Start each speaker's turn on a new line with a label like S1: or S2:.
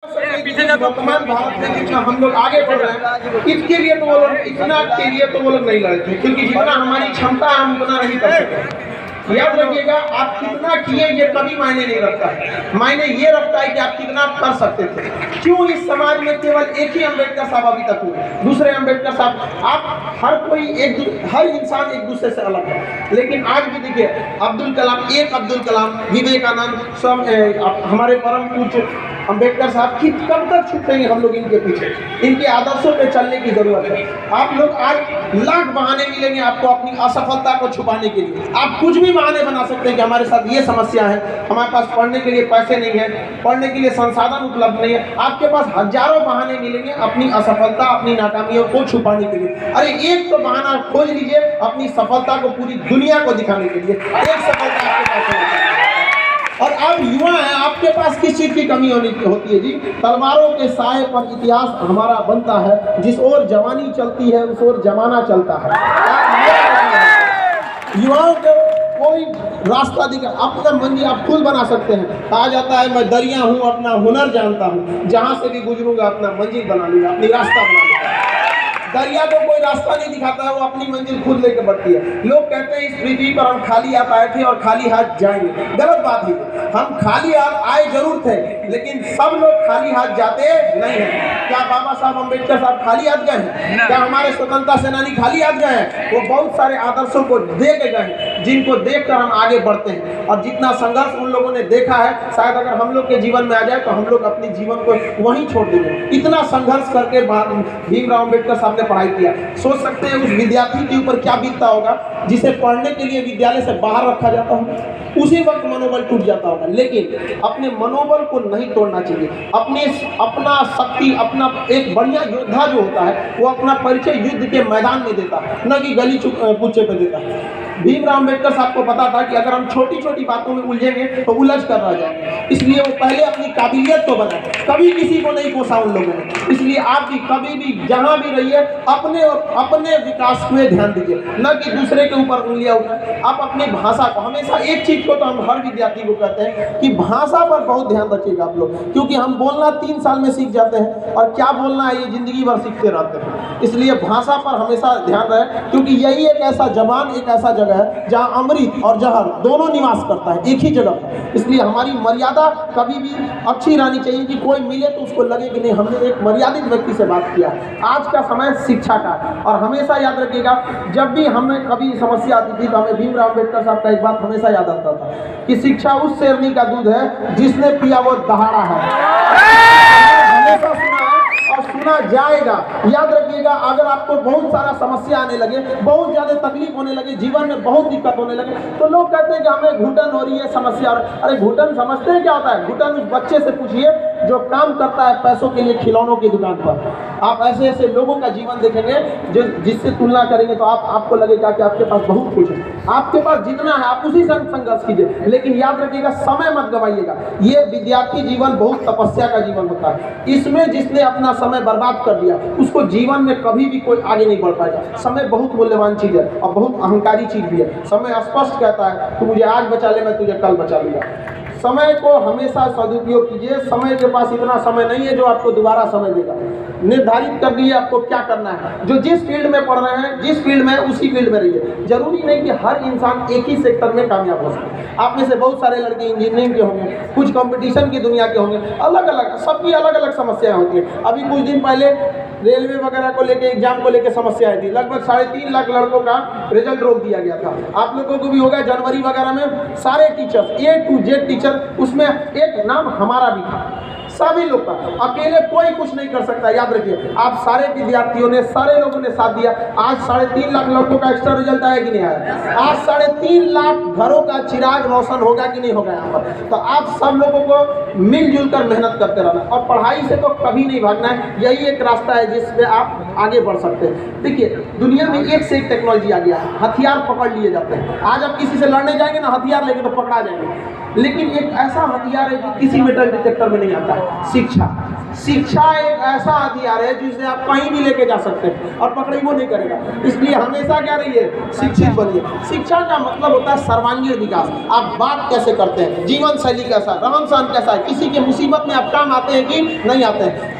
S1: वर्तमान भारत में जितना हम लोग आगे बढ़ रहे हैं, इसके लिए तो वो लोग इतना के लिए तो वो लोग नहीं लड़े थे, क्योंकि जितना हमारी क्षमता है हम उतना नहीं कर सकते। याद रखिएगा, आप कितना किए ये कभी मायने नहीं रखता है, मायने ये रखता है कि आप कितना कर सकते थे। क्यों इस समाज में केवल एक ही अम्बेडकर साहब अभी तक हुए, दूसरे अम्बेडकर साहब, आप हर इंसान एक दूसरे से अलग है। लेकिन आज भी देखिए, अब्दुल कलाम, विवेकानंद, सब हमारे परम पूज्य अम्बेडकर साहब की कब तक छुपेंगे हम लोग इनके पीछे। इनके आदर्शों पे चलने की जरूरत है। आप लोग आज लाख बहाने मिलेंगे आपको अपनी असफलता को छुपाने के लिए। आप कुछ भी बहाने बना सकते हैं कि हमारे साथ ये समस्या है, हमारे पास पढ़ने के लिए पैसे नहीं है, पढ़ने के लिए संसाधन उपलब्ध नहीं है। आपके पास हजारों बहाने मिलेंगे अपनी असफलता, अपनी नाकामियों को छुपाने के लिए। अरे एक तो बहाना खोज लीजिए अपनी सफलता को पूरी दुनिया को दिखाने के लिए। एक सफलता आपके पास होनी चाहिए। और आप युवा हैं, आपके पास किस चीज की कमी होती है जी? तलवारों के साए पर इतिहास हमारा बनता है, जिस ओर जवानी चलती है उस ओर जमाना चलता है। युवाओं को कोई रास्ता दिखा, अपना मंजिल आप खुद बना सकते हैं। कहा जाता है मैं दरिया हूँ, अपना हुनर जानता हूँ, जहाँ से भी गुजरूंगा अपना मंजिल बना लूंगा, अपनी रास्ता बना लूंगा। दरिया को कोई रास्ता नहीं दिखाता है, वो अपनी मंजिल खुद लेकर बढ़ती है। लोग कहते हैं इस पृथ्वी पर हम खाली हाथ आए थे और खाली हाथ जाएंगे। गलत बात है। हम खाली हाथ आए जरूर थे, लेकिन सब लोग खाली हाथ जाते नहीं हैं। क्या बाबा साहब अम्बेडकर साहब खाली हाथ गए हैं? क्या हमारे स्वतंत्रता सेनानी खाली हाथ गए हैं? वो बहुत सारे आदर्शों को दे के गए हैं, जिनको देखकर हम आगे बढ़ते हैं। और जितना संघर्ष उन लोगों ने देखा है, शायद अगर हम लोग के जीवन में आ जाए तो हम लोग अपने जीवन को वहीं छोड़ देंगे। इतना संघर्ष करके भीमराव अम्बेडकर साहब ने पढ़ाई किया। सोच सकते हैं उस विद्यार्थी के ऊपर क्या बीतता होगा जिसे पढ़ने के लिए विद्यालय से बाहर रखा जाता होगा। उसी वक्त मनोबल टूट जाता होगा। लेकिन अपने मनोबल को नहीं तोड़ना चाहिए। अपना शक्ति, अपना एक बढ़िया योद्धा जो होता है वो अपना परिचय युद्ध के मैदान में देता है, न कि गली कुच्चे पे देता है। भीमराव अम्बेडकर साहब को पता था कि अगर हम छोटी छोटी बातों में उलझेंगे तो उलझ कर रह जाएंगे, इसलिए वो पहले अपनी काबिलियत को बनाए। कभी किसी को नहीं कोसा उन लोगों ने। इसलिए आप भी कभी भी जहां भी रहिए अपने विकास में ध्यान दीजिए, न कि दूसरे के ऊपर उंगलियां उठाएं। आप अपनी भाषा को हमेशा, एक चीज को तो हम हर विद्यार्थी को कहते हैं कि भाषा पर बहुत ध्यान रखिएगा आप लोग, क्योंकि हम बोलना 3 साल में सीख जाते हैं और क्या बोलना है ये जिंदगी भर सीखते रहते हैं। इसलिए भाषा पर हमेशा ध्यान रहे, क्योंकि यही एक ऐसा जबान, एक ऐसा जगह है जहां अमृत और जहर दोनों निवास करता है एक ही जगह पर। इसलिए हमारी मर्यादा कभी भी अच्छी रहनी चाहिए कि कोई मिले तो उसको लगे कि नहीं हमने एक मर्यादित व्यक्ति से बात किया। आज का समय शिक्षा का है, और हमेशा याद रखिएगा, जब भी हमें कभी समस्या आती थी तो हमें भीमराव अम्बेडकर साहब का एक बात हमेशा याद आता था कि शिक्षा उस शेरनी का दूध है जिसने पिया वो दहाड़ा है। हमेशा सुना है और सुना जाएगा। याद रखिएगा, अगर आपको बहुत सारा समस्या आने लगे, बहुत ज्यादा तकलीफ होने लगे, जीवन में बहुत दिक्कत होने लगे, तो लोग कहते हैं कि हमें घुटन हो रही है, समस्या। अरे घुटन समझते हैं क्या होता है? घुटन उस बच्चे से पूछिए जो काम करता है पैसों के लिए खिलौनों की दुकान पर। आप ऐसे ऐसे लोगों का जीवन देखेंगे जो जिससे तुलना करेंगे तो आपको लगेगा कि आपके पास बहुत कुछ है। आपके पास जितना है आप उसी संग संघर्ष कीजिए, लेकिन याद रखिएगा समय मत गवाइएगा। ये विद्यार्थी जीवन बहुत तपस्या का जीवन होता है। इसमें जिसने अपना समय बर्बाद कर दिया उसको जीवन में कभी भी कोई आगे नहीं बढ़ पाएगा। समय बहुत मूल्यवान चीज है और बहुत अहंकारी चीज भी है। समय स्पष्ट कहता है तू मुझे आज बचा ले, मैं तुझे कल बचा लूंगा। समय को हमेशा सदुपयोग कीजिए। समय के पास इतना समय नहीं है जो आपको दोबारा समय देगा। निर्धारित कर लीजिए आपको क्या करना है। जो जिस फील्ड में पढ़ रहे हैं, जिस फील्ड में उसी फील्ड में रहिए। जरूरी नहीं कि हर इंसान एक ही सेक्टर में कामयाब हो सके। आप में से बहुत सारे लड़के इंजीनियरिंग के होंगे, कुछ कंपटीशन की दुनिया के होंगे, अलग अलग, सबकी अलग अलग समस्याएं होती हैं। अभी कुछ दिन पहले रेलवे वगैरह को लेके, एग्जाम को लेके समस्याएं थी। लगभग 3.5 लाख लड़कों का रिजल्ट रोक दिया गया था। आप लोगों को भी होगा, जनवरी वगैरह में सारे teachers A to Z teacher, उसमें एक नाम हमारा भी था, सभी लोग का। अकेले कोई कुछ नहीं कर सकता। याद रखिए, आप सारे विद्यार्थियों ने, सारे लोगों ने साथ दिया। आज 3.5 लाख लड़कों का एक्स्ट्रा रिजल्ट आया कि नहीं आया? आज 3.5 लाख घरों का चिराग रोशन होगा कि नहीं होगा यहाँ पर? तो आप सब लोगों को मिलजुल कर मेहनत करते रहना, और पढ़ाई से तो कभी नहीं भागना है। यही एक रास्ता है जिसमें आप आगे बढ़ सकते हैं। देखिए, दुनिया में एक से एक टेक्नोलॉजी आ गया है। हथियार पकड़ लिए जाते हैं। आज आप किसी से लड़ने जाएंगे ना, हथियार लेके तो पकड़ा जाएंगे, लेकिन एक ऐसा हथियार है जो किसी मेटल डिटेक्टर में नहीं आता है। शिक्षा। शिक्षा एक ऐसा हथियार है जिससे आप कहीं भी लेके जा सकते हैं और पकड़ी वो नहीं करेगा। इसलिए हमेशा क्या रहिए, शिक्षित बनिए। शिक्षा का मतलब होता है सर्वांगीण विकास। आप बात कैसे करते हैं, जीवन शैली कैसा, रहन सहन कैसा है, किसी की मुसीबत में आप काम आते हैं कि नहीं आते हैं।